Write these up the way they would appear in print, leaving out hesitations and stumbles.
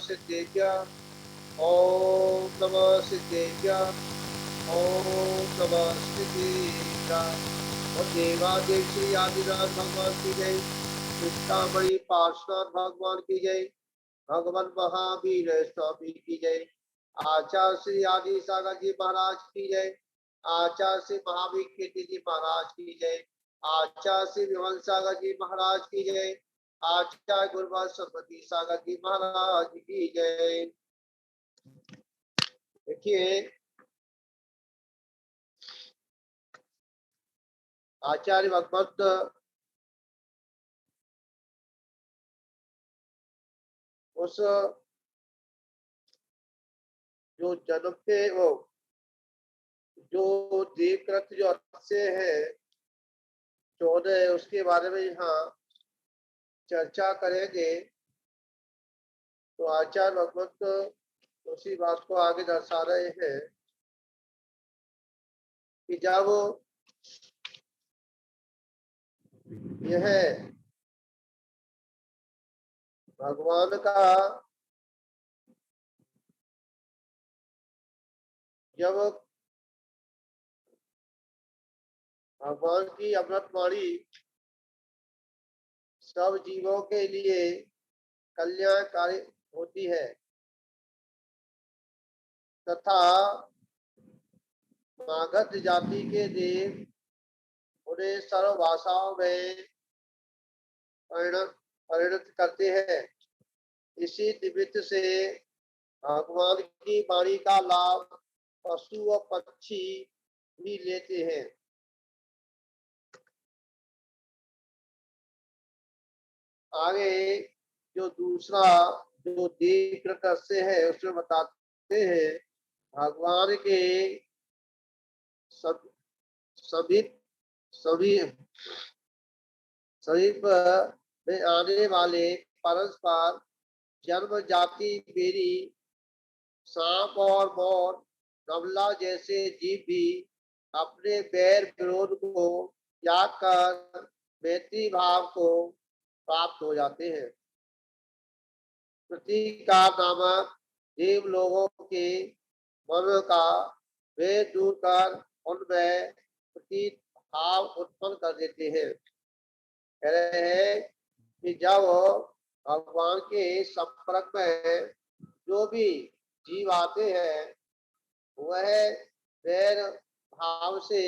सिद्धेभ्यः ओम नमः सिद्धेभ्यः ओम नमः सिद्धेभ्यः। और देवादेव श्री आदिनाथ भगवान की जय, चिंतामणि पार्श्वनाथ भगवान की जय, भगवान महावीर स्वामी की जय, आचार्य श्री आदि सागर जी महाराज की जय, आचार्य श्री महावीर कीर्ति जी महाराज की जय, आचार्य श्री विमल सागर जी महाराज की जय, आचार्य गुरुवार सरस्वती सागर जी महाराज की जय। देखिए आचार्य भगवत उस जो जन्म के वो जो देवकृत जो से है 14 उसके बारे में यहाँ चर्चा करेंगे। तो आचार्य भगवत उसी बात को आगे दर्शा रहे हैं कि जब यह भगवान का जब भगवान की अमृतवाणी सब जीवों के लिए कल्याणकारी होती है तथा मागध जाति के देव उन्हें सर्व भाषाओं में परिणत करते हैं। इसी निमित्त से भगवान की वाणी का लाभ पशु और पक्षी भी लेते हैं। आगे जो दूसरा जो देवकृत से है उसमें बताते हैं भगवान के समीप में आने वाले परस्पर जन्म जाति बेरी सांप और मोर नवला जैसे जीव भी अपने बैर विरोध को त्याग कर मैत्री भाव को प्राप्त हो जाते हैं। प्रतिकार नामक देव लोगों के मन का वे दूर कर उनमें प्रतीत भाव उत्पन्न कर देते हैं। कह रहे हैं कि जब भगवान के संपर्क में जो भी जीव आते हैं वह वैर भाव से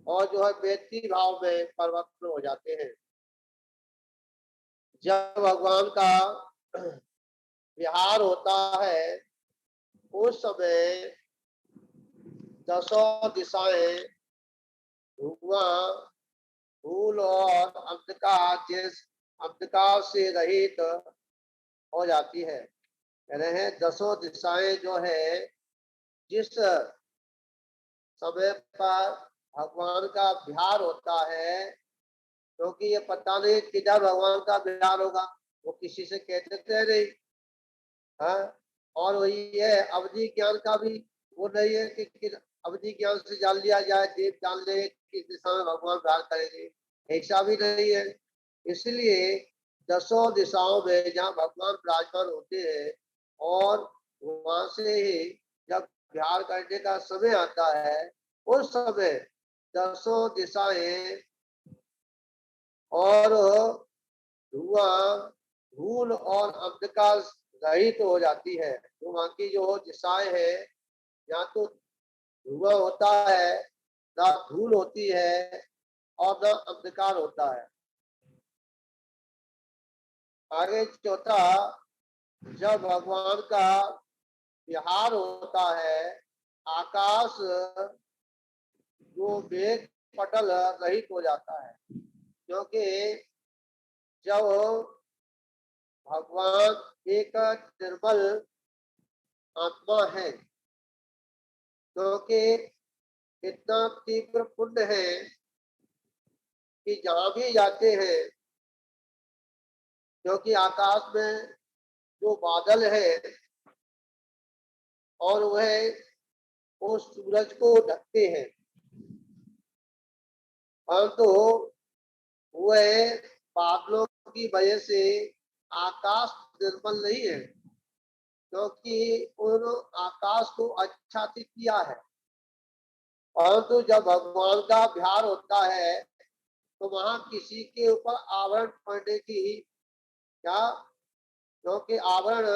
और जो है मैत्री भाव में परिवर्तन हो जाते हैं। जब भगवान का विहार होता है उस समय दसों दिशाएं धुआं धूल और अंधकार से रहित हो जाती है। कह रहे हैं दसों दिशाएं जो है जिस समय पर भगवान का विहार होता है क्योंकि ये पता नहीं किधर भगवान का विहार होगा, वो किसी से कहते नहीं। हाँ, और वही है अवधि ज्ञान का भी वो नहीं है कि अवधि ज्ञान से जान लिया जाए, देव जान ले किस दिशा में भगवान विहार करेंगे, ऐसा भी नहीं है। इसलिए दसों दिशाओं में जहाँ भगवान विराजमान होते हैं और वहां से ही जब विहार करने का समय आता है उस समय दसों दिशाएं और धुआं धूल और अंधकार रहित हो जाती है। तो वहां की जो दिशाएं है यहाँ तो धुआं होता है, ना धूल होती है और न अंधकार होता है। आगे चौथा, जब भगवान का विहार होता है आकाश जो मेघ पटल रहित हो जाता है क्योंकि जब भगवान एक निर्मल आत्मा है क्योंकि इतना तीव्र पुण्य है कि जहां भी जाते हैं क्योंकि आकाश में जो बादल है और वह वो सूरज को ढकते हैं परंतु वह बादलों की वजह से आकाश निर्मल नहीं है, क्योंकि उन आकाश को अच्छा से किया है। परंतु जब भगवान का ध्यान होता है तो वहां किसी के ऊपर आवरण पड़ने की क्या, क्योंकि आवरण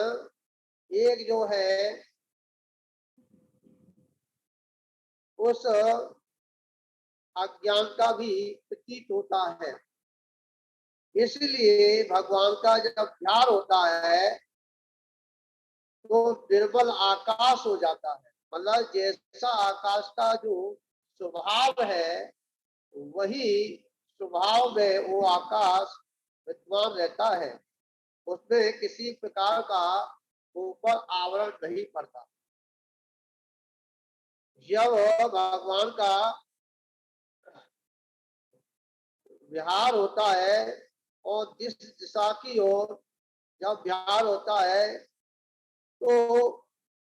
एक जो है उस अज्ञान का भी प्रतीक होता है। इसलिए भगवान का जब ध्यान होता है तो निर्मल आकाश हो जाता है। मतलब जैसा आकाश का जो स्वभाव है वही स्वभाव में वो आकाश विद्यमान रहता है, उसमें किसी प्रकार का ऊपर आवरण नहीं पड़ता। जब भगवान का विहार होता है और जिस दिशा की ओर जब विहार होता है तो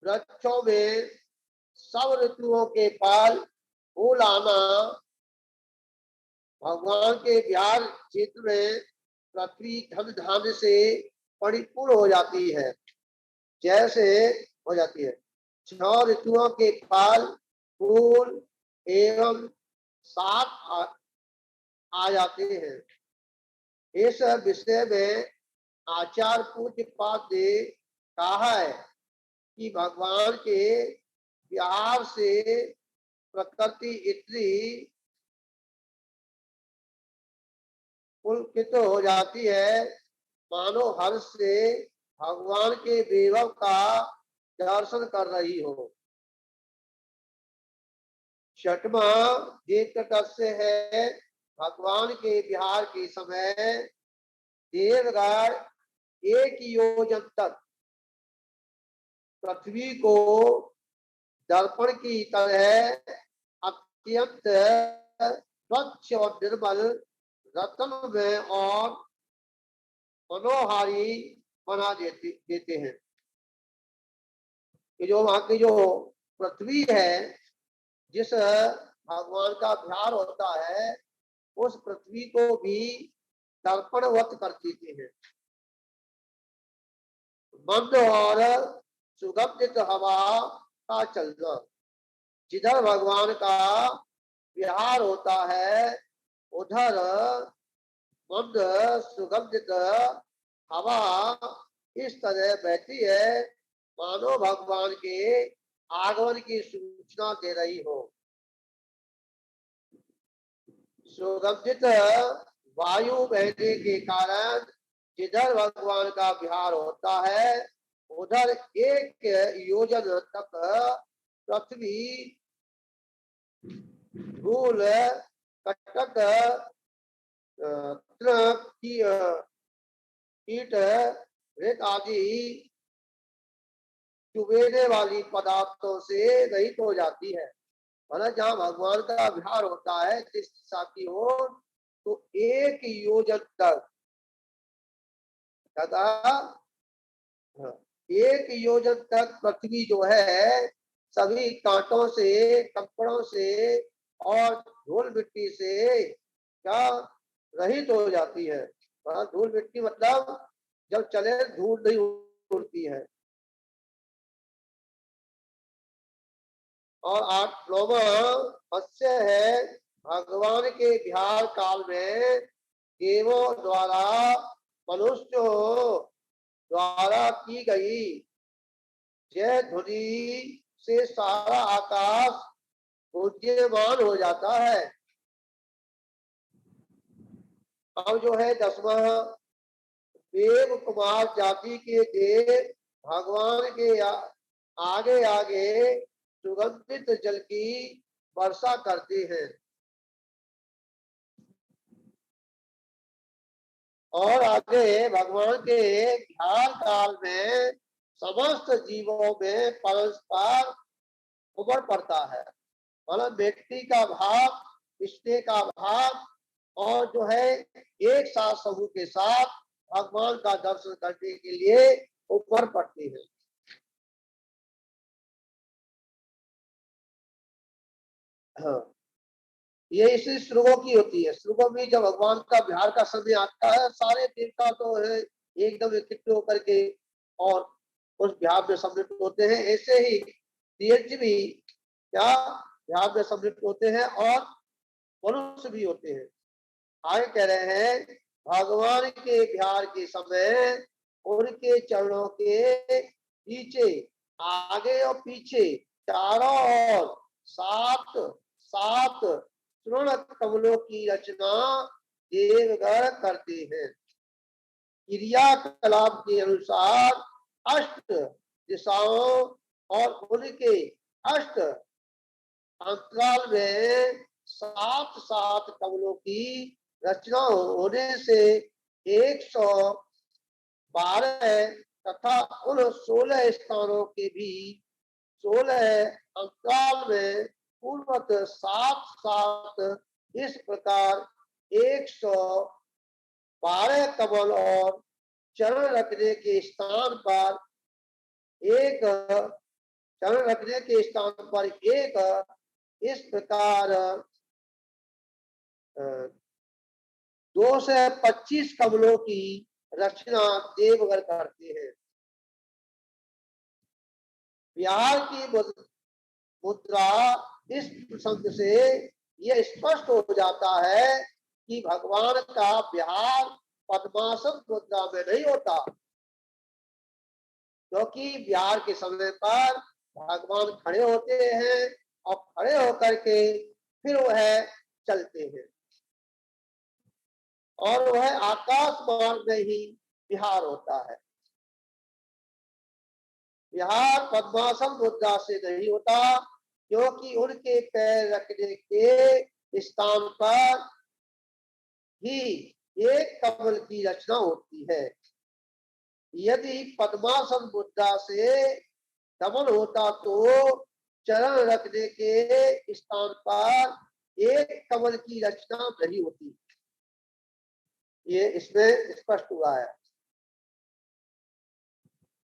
वृक्षों में सब ऋतुओं के फल फूल आना भगवान के विहार क्षेत्र में पृथ्वी धन धान्य से परिपूर्ण हो जाती है। जैसे हो जाती है 6 ऋतुओं के फल फूल एवं साथ आ जाते हैं। इस विषय में आचार्य पूज्य पाद ने कहा है कि भगवान के विहार से प्रकृति इतनी पुलकित हो जाती है मानो हर्ष से भगवान के वैभव का दर्शन कर रही हो। छठवां दीर्घदृश्य है भगवान के विहार के समय देवगढ़ 1 योजन तक पृथ्वी को दर्पण की तरह अत्यंत स्वच्छ और निर्मल रत्न में और मनोहारी बना देते हैं। कि जो वहां की जो पृथ्वी है जिस भगवान का ध्यान होता है उस पृथ्वी को भी दर्पणवत कर देते हैं। मंद और सुगंधित हवा का चलना, जिधर भगवान का विहार होता है उधर मंद सुगंधित हवा इस तरह बहती है मानो भगवान के आगमन की सूचना दे रही हो। सुगंधित वायु बहने के कारण जिधर भगवान का विहार होता है उधर 1 योजन तक पृथ्वी धूल कटक कीट रेत आदि चुभेने वाली पदार्थों से रहित हो जाती है। मतलब जहाँ भगवान का विहार होता है जिस दिशा की ओर तो 1 योजन तक तथा 1 योजन तक पृथ्वी जो है सभी कांटों से कंकड़ों से और धूल मिट्टी से क्या रहित हो जाती है। धूल मिट्टी मतलब जब चले धूल नहीं उड़ती है। और 8वां मत्स्य है भगवान के विहार काल में देवों द्वारा मनुष्यों द्वारा की गई जय ध्वनि से सारा आकाश पूज्यमान हो जाता है। अब जो है 10वां देव कुमार जाति के देव भगवान के आगे आगे सुगंधित जल की वर्षा करते हैं और आगे भगवान के ध्यान काल में समस्त जीवों में परस्पर उभर पड़ता है। मतलब व्यक्ति का भाव रिश्ते का भाव और जो है एक साथ समूह के साथ भगवान का दर्शन करने के लिए उभर पड़ते हैं। हाँ, ये इसी श्लोकों की होती है। श्लोकों में जब भगवान का विहार का समय आता है सारे देवता तो है एकदम इकट्ठे होकर के और उस ध्यान में सम्मिलित होते हैं। ऐसे ही तीर्थ भी क्या ध्यान में सम्मिलित होते हैं और मनुष्य भी होते हैं। आगे कह रहे हैं भगवान के ध्यान के समय उनके चरणों के नीचे आगे और पीछे चारों ओर 7 7 स्वर्ण कमलों की रचना देवगण करते हैं। क्रियाकलाप के अनुसार 8 दिशाओं और उनके 8 अंतराल में 7 7 कमलों की रचना होने से 112 तथा उन 16 स्थानों के भी 16 अंतराल में पूर्वत 7 7 इस प्रकार 112 कमल और चरण रखने के स्थान पर एक चरण रखने के स्थान पर एक इस प्रकार 225 कमलों की रचना देवगण करते हैं। बिहार की मुद्रा इस प्रसंग से यह स्पष्ट हो जाता है कि भगवान का विहार पद्मासन मुद्रा में नहीं होता, क्योंकि विहार के समय पर भगवान खड़े होते हैं और खड़े होकर के फिर वह चलते हैं और वह आकाश मार्ग में ही विहार होता है। विहार पद्मासन मुद्रा से नहीं होता, क्योंकि उनके पैर रखने के स्थान पर ही एक कमल की रचना होती है। यदि पद्मासन मुद्रा से कमल होता तो चरण रखने के स्थान पर एक कमल की रचना नहीं होती। ये इसमें स्पष्ट हुआ है।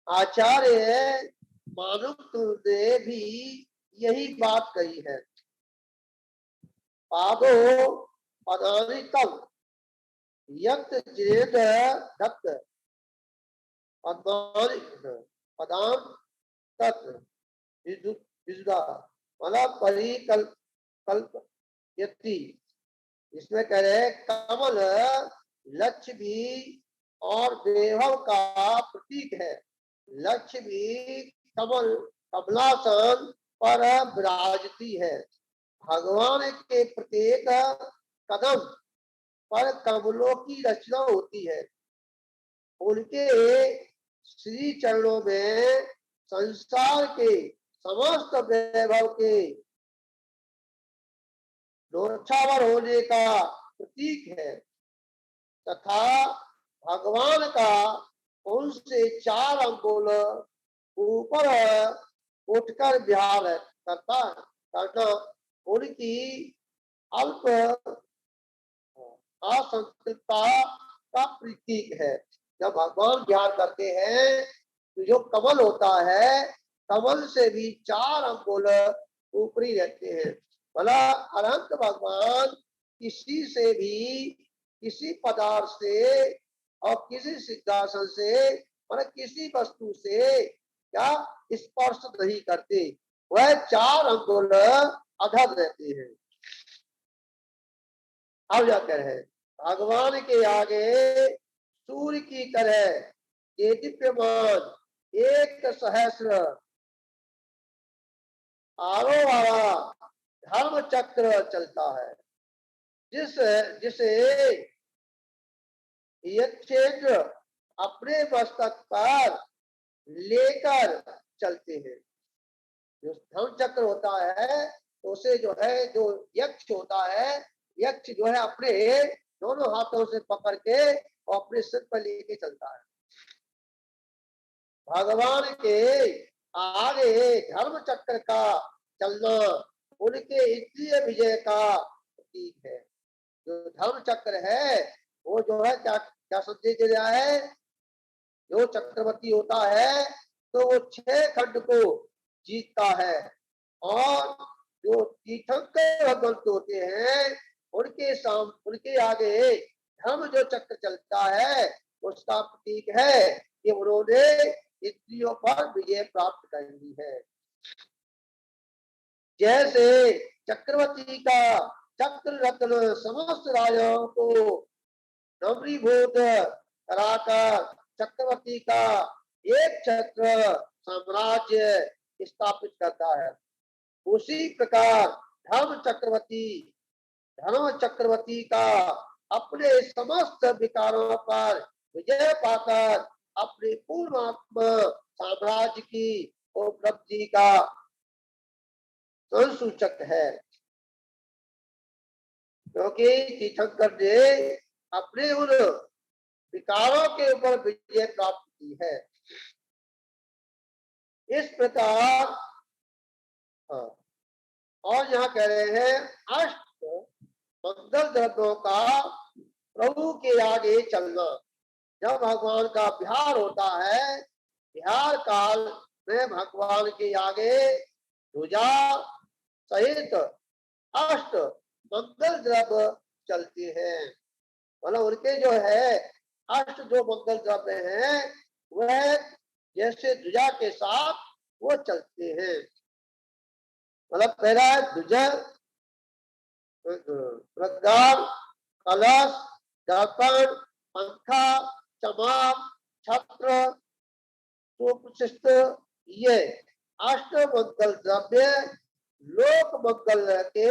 आचार्य मानुक ने भी यही बात कही है। पादो पदानिकम यक्त जिनेद दत्त पदान तत्व विजुदा मतलब परिकल्प यति। इसमें कह रहे कमल लक्ष्य भी और वैभव का प्रतीक है। लक्ष्य भी कमल कमलासन पर विराजती है। भगवान के प्रत्येक कदम पर कमलों की रचना होती है। उनके श्री चरणों में संसार के समस्त वैभव के नौछावर होने का प्रतीक है तथा भगवान का उनसे 4 अंगुल ऊपर उठकर विहार करना उनकी अल्प असंतृप्तता का प्रतीक है। जब भगवान विहार करते हैं तो जो कमल होता है, कमल से भी 4 अंगुल ऊपरी रहते हैं। भला अनंत भगवान किसी से भी किसी पदार्थ से और किसी सिद्धासन से मतलब किसी वस्तु से क्या स्पर्श नहीं करते, वह 4 अंगुल अधर रहते हैं। अब जाकर है भगवान के आगे सूर्य की तरह ये दीप्यमान 1 सहस्र आरो वाला धर्म चक्र चलता है, जिसे यक्षेत्र अपने मस्तक पर लेकर चलते हैं। जो धर्म चक्र होता है तो उसे जो है जो यक्ष होता है, यक्ष जो है अपने दोनों हाथों से पकड़ के और अपने सिर पर लेके चलता है। भगवान के आगे धर्म चक्र का चलना उनके इंद्रिय विजय का प्रतीक है। जो धर्म चक्र है वो जो है क्या क्या संदेश दे रहा है, जो चक्रवर्ती होता है तो वो 6 खंड को जीतता है और जो तीर्थंकर भगवंत होते हैं उनके आगे धर्म जो चक्र चलता है उसका प्रतीक है कि उन्होंने इंद्रियों पर विजय प्राप्त कर ली है। जैसे चक्रवर्ती का चक्र रत्न समस्त राजाओं को नवरीभूत कराकर चक्रवर्ती का एक चक्र साम्राज्य स्थापित करता है, उसी प्रकार धर्म चक्रवर्ती का अपने समस्त विकारों पर विजय पाकर अपने पूर्णात्म साम्राज्य की उपलब्धि का संसूचक है। क्योंकि तीर्थंकर ने अपने उन विकारों के ऊपर विजय प्राप्त की है। इस प्रकार और यहाँ कह रहे हैं अष्ट मंगल द्रव्यों का प्रभु के आगे चलना। जब भगवान का विहार होता है, विहार काल में भगवान के आगे ध्वजा सहित अष्ट मंगल द्रव्य चलते हैं। मतलब उनके जो है अष्ट जो मंगल द्रव्य हैं वह जैसे ध्वजा के साथ वो चलते हैं। मतलब पहला है ध्वजा, प्रज्ञान, कलश, दर्पण, पंखा, चमार, छत्र, सुप्रशिष्ट, ये अष्ट मंगल द्रव्य लोक मंगल के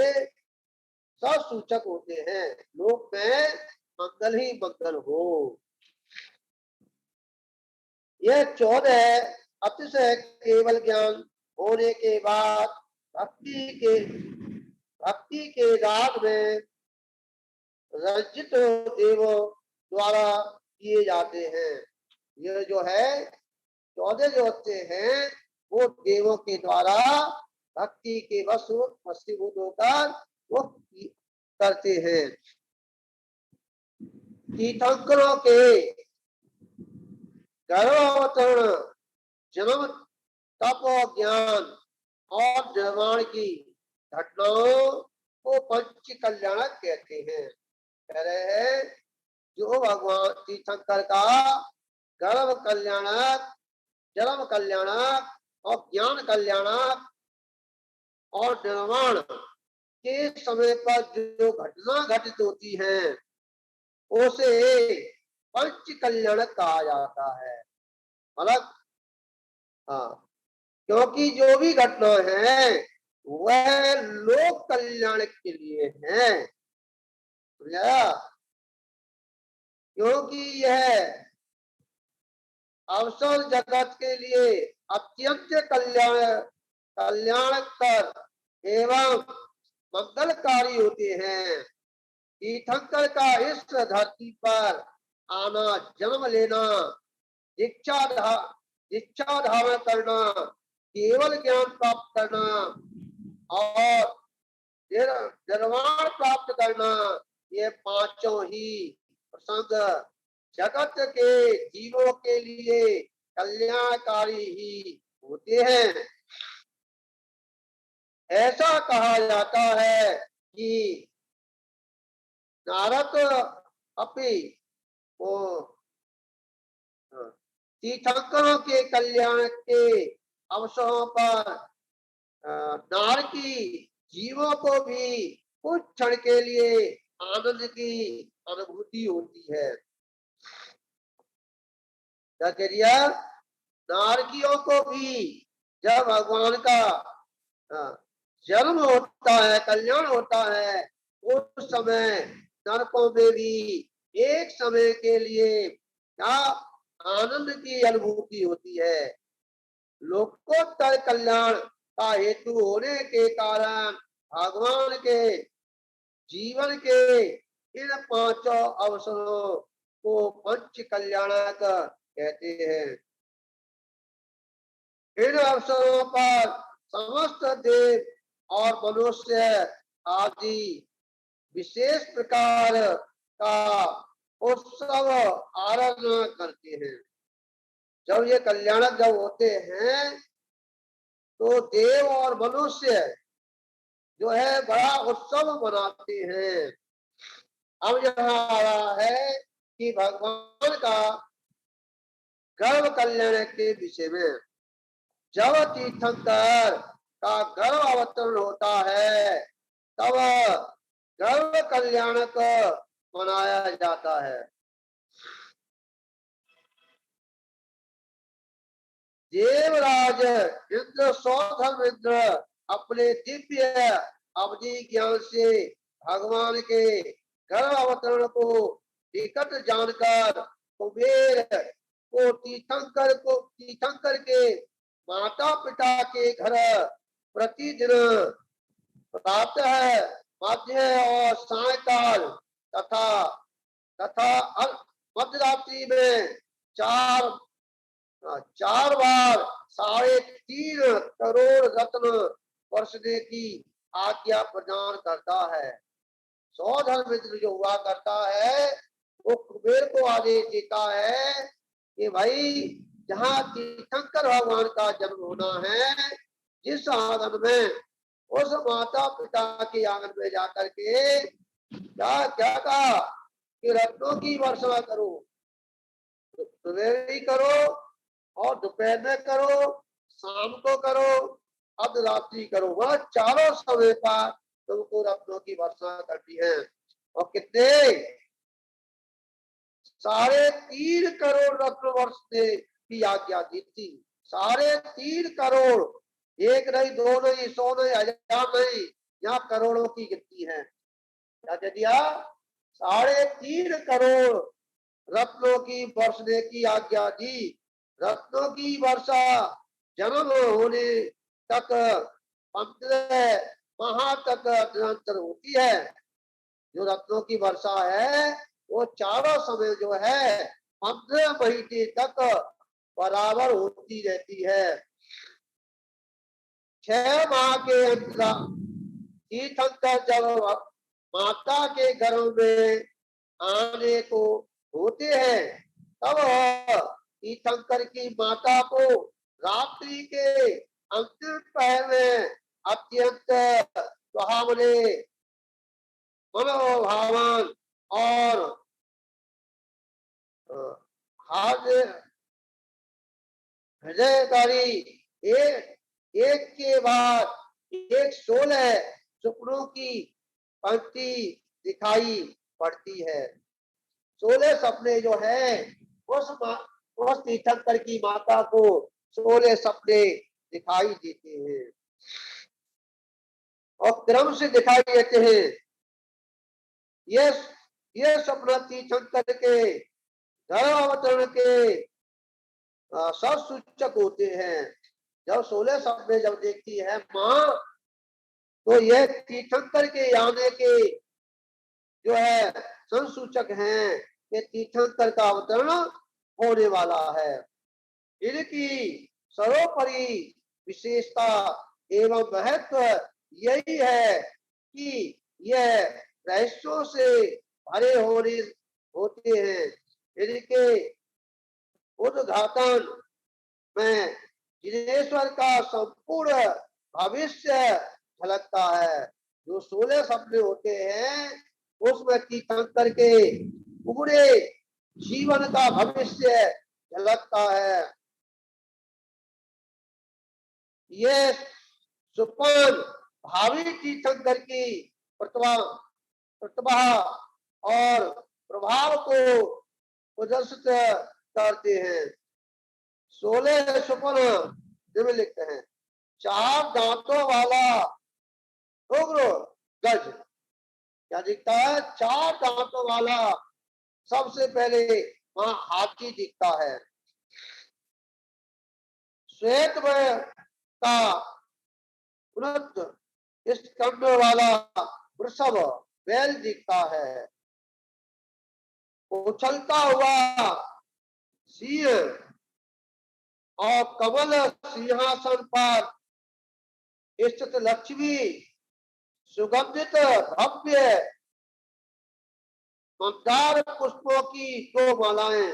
सूचक होते हैं। लोक में मंगल ही मंगल हो। यह 14 अतिशय केवल ज्ञान होने के बाद भक्ति के राग में रंजित देवों द्वारा किए जाते हैं। ये जो है 14 जो होते हैं वो देवों के द्वारा भक्ति के वशीभूत होकर वो करते हैं। तीर्थंकरों के गर्भावतरण, जन्म, तप, ज्ञान और निर्माण की घटनाओं को पंच कल्याणक कहते हैं। कह रहे हैं जो भगवान तीर्थंकर का गर्भ कल्याणक, जन्म कल्याणक और ज्ञान कल्याणक और निर्माण के समय पर जो घटना घटित होती है उसे पंच कल्याणक कहा जाता है। मतलब क्योंकि जो भी घटना है वह लोक कल्याण के लिए है। क्योंकि यह अवसर जगत के लिए अत्यंत कल्याणकर एवं मंगलकारी होते हैं। तीर्थंकर का इस धरती पर आना, जन्म लेना, दीक्षा धारण करना, केवल ज्ञान प्राप्त करना और निर्वाण प्राप्त करना, ये पांचों ही प्रसंग जगत के जीवों के लिए कल्याणकारी ही होते हैं। ऐसा कहा जाता है कि नारद अपनी वो तीर्थंकरों के कल्याण के अवसरों पर नारकी जीवों को भी कुछ क्षण के लिए आनंद की अनुभूति होती है। नारकियों को भी जब भगवान का जन्म होता है, कल्याण होता है, उस समय नरकों में भी एक समय के लिए क्या आनंद की अनुभूति होती है। लोकोत्तर कल्याण का हेतु होने के कारण भगवान के जीवन के इन पांचों अवसरों को पंच कल्याणक कहते हैं। इन अवसरों पर समस्त देव और मनुष्य आदि विशेष प्रकार का उत्सव आराधना करते हैं। जब ये कल्याणक जब होते हैं तो देव और मनुष्य जो है बड़ा उत्सव मनाते हैं। अब यहाँ आ रहा है कि भगवान का गर्भ कल्याण के विषय में। जब तीर्थंकर का गर्भ अवतरण होता है तब गर्भ कल्याण को मनाया जाता है। देवराज इंद्र सौधर्मेंद्र अपने दिव्य अवधि ज्ञान से भगवान के गर्भ अवतरण को निकट जानकर कुबेर को तीर्थंकर के माता पिता के घर प्रतिदिन प्रातः मध्य और सायकाल तथा तथा मध्यरात्रि में चार बार 3.5 करोड़ रत्न वर्षने की आज्ञा प्रदान करता है। सौधर्म मित्र जो हुआ करता है वो कुबेर को आदेश देता है कि भाई जहाँ तीर्थंकर भगवान का जन्म होना है, जिस आंगन में, उस माता पिता के आंगन में जाकर के क्या क्या कहा कि रत्नों की वर्षा करो, सवेरे करो और दोपहर में करो, शाम को करो, अर्धरात्रि करो, वह चारों समय पर तुमको रत्नों की वर्षा करती है। और कितने 3.5 करोड़ रत्न वर्ष की आज्ञा दी थी। 3.5 करोड़, एक नहीं, दो नहीं, 100 नहीं, 1000 नहीं, यहाँ करोड़ों की गिनती है। क्या कह दिया? 3.5 करोड़ रत्नों की वर्षने की आज्ञा दी। रत्नों की वर्षा जन्म होने तक 15 माह तक निरंतर होती है। जो रत्नों की वर्षा है वो चारों समय जो है 15 महीने तक बराबर होती रहती है। 6 माह के अंतराल तीर्थंकर जब माता के गर्भ में आने को होते हैं तब तीर्थंकर की माता को रात्रि के अंतिम पहर में अत्यंत सुहावने, मनोभावन और हृदयकारी एक के बाद एक 16 सपनों की पंक्ति दिखाई पड़ती है। 16 सपने जो है उस तीर्थंकर की माता को 16 सपने दिखाई देते हैं और क्रम से दिखाई देते हैं। ये सपना तीर्थंकर के गर्भ अवतरण के सूचक होते हैं। जब 16 सपने जब देखती है माँ तो यह तीर्थंकर के आने के जो है संसूचक हैं कि तीर्थंकर का अवतरण होने वाला है। इनकी सर्वोपरि विशेषता एवं महत्व यही है कि यह रहस्यों से भरे होते हैं। इनके उद्घाटन में जिनेश्वर का संपूर्ण भविष्य झलकता है। जो 16 सपने होते हैं उसमें तीर्थंकर के पूरे जीवन का भविष्य झलकता है। ये सुपन भावी तीर्थंकर की प्रतिभा और प्रभाव को प्रदर्शित करते हैं। 16 सुपन जिनमें लिखते हैं 4 दांतों वाला उग्र गज। क्या दिखता है? 4 दांतों वाला सबसे पहले वहां हाथी दिखता है। श्वेत का इस कंड वाला वृषभ बैल दिखता है। उछलता हुआ सिंह और कमल सिंहासन पर स्थित लक्ष्मी, सुगंधित भव्य मंदार पुष्पों की 2 मालाएं,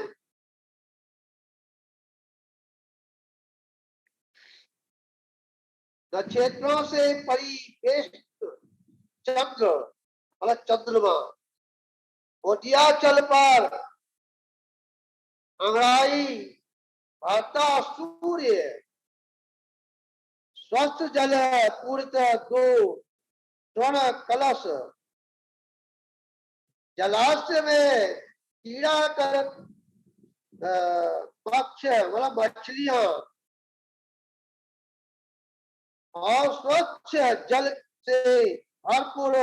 नक्षत्रों से परिवेष्टित चंद्र मतलब चंद्रमा, चल पर अंगड़ाई भाता सूर्य, स्वस्थ जल पूरित दो स्वर्ण कलश, जलाशय में कीड़ा कर पक्ष मतलब मछलियां, और स्वच्छ जल से भरपूर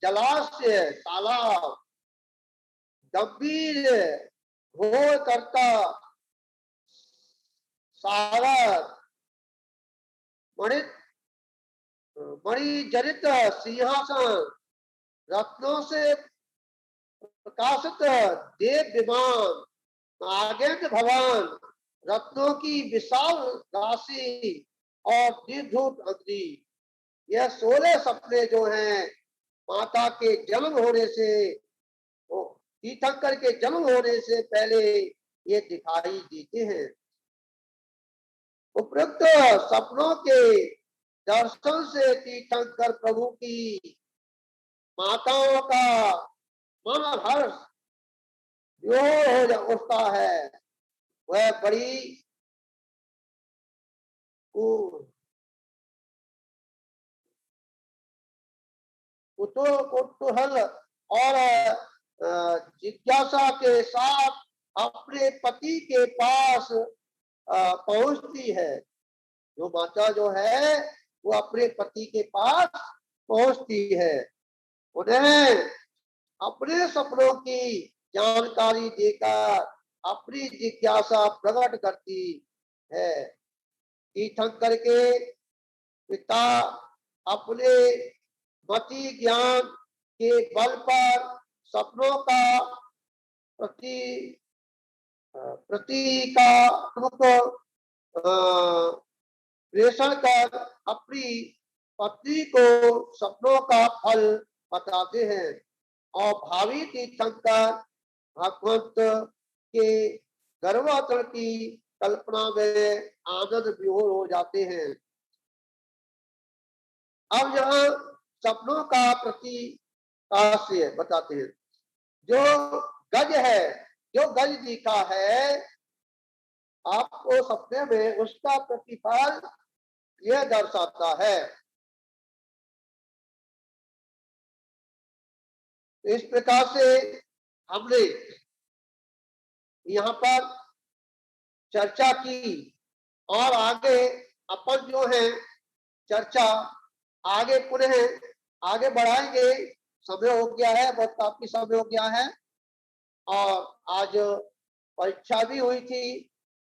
जलाशय तालाब, गंभीर घोर करता सागर, मणिजनित सिंहासन, रत्नों से प्रकाशित देव विमान, नागेंद्र भवन, रत्नों की विशाल राशि और निर्धूत अग्नि। यह 16 सपने जो हैं माता के जन्म होने से, तीर्थंकर के जन्म होने से पहले ये दिखाई देते हैं। उपरोक्त सपनों के दर्शन से तीर्थंकर प्रभु की माताओं का मन हर्ष हो उठता है। वह बड़ी कुतूहल और जिज्ञासा के साथ अपने पति के पास पहुंचती है। जो माता जो है वो अपने पति के पास पहुंचती है, उन्हें अपने सपनों की जानकारी देकर अपनी जिज्ञासा प्रकट करती है। तीर्थंकर के पिता अपने मति ज्ञान के बल पर सपनों का प्रतीकात्मक प्रेषण कर अपनी पत्नी को सपनों का फल बताते हैं, और भावी तीर्थंकर भगवंत के गर्भाचरण की कल्पना में आनंद विभोर हो जाते हैं। अब यहाँ सपनों का प्रतीकास्य बताते हैं। जो गज है, जो गज दिखा है आपको सपने में, उसका प्रतिफल यह दर्शाता है। इस प्रकार से हमने यहाँ पर चर्चा की, और आगे अपन जो है चर्चा आगे पुनः आगे बढ़ाएंगे। समय हो गया है, बहुत काफी समय हो गया है, और आज परीक्षा भी हुई थी,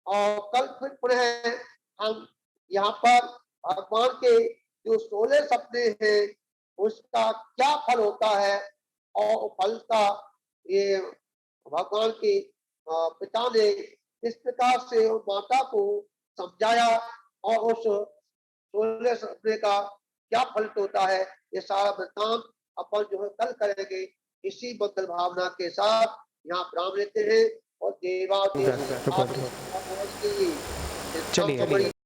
और कल फिर पुनः हम यहाँ पर भगवान के जो 16 सपने हैं उसका क्या फल होता है, और फल का ये भगवान के पिता ने इस प्रकार से माता को समझाया, और उस 16 सपने का क्या फल होता है, ये सारा वृत्तांत अपन जो है कल करेंगे। इसी मंगल भावना के साथ यहाँ विराम लेते हैं, और देवादेव चलिए।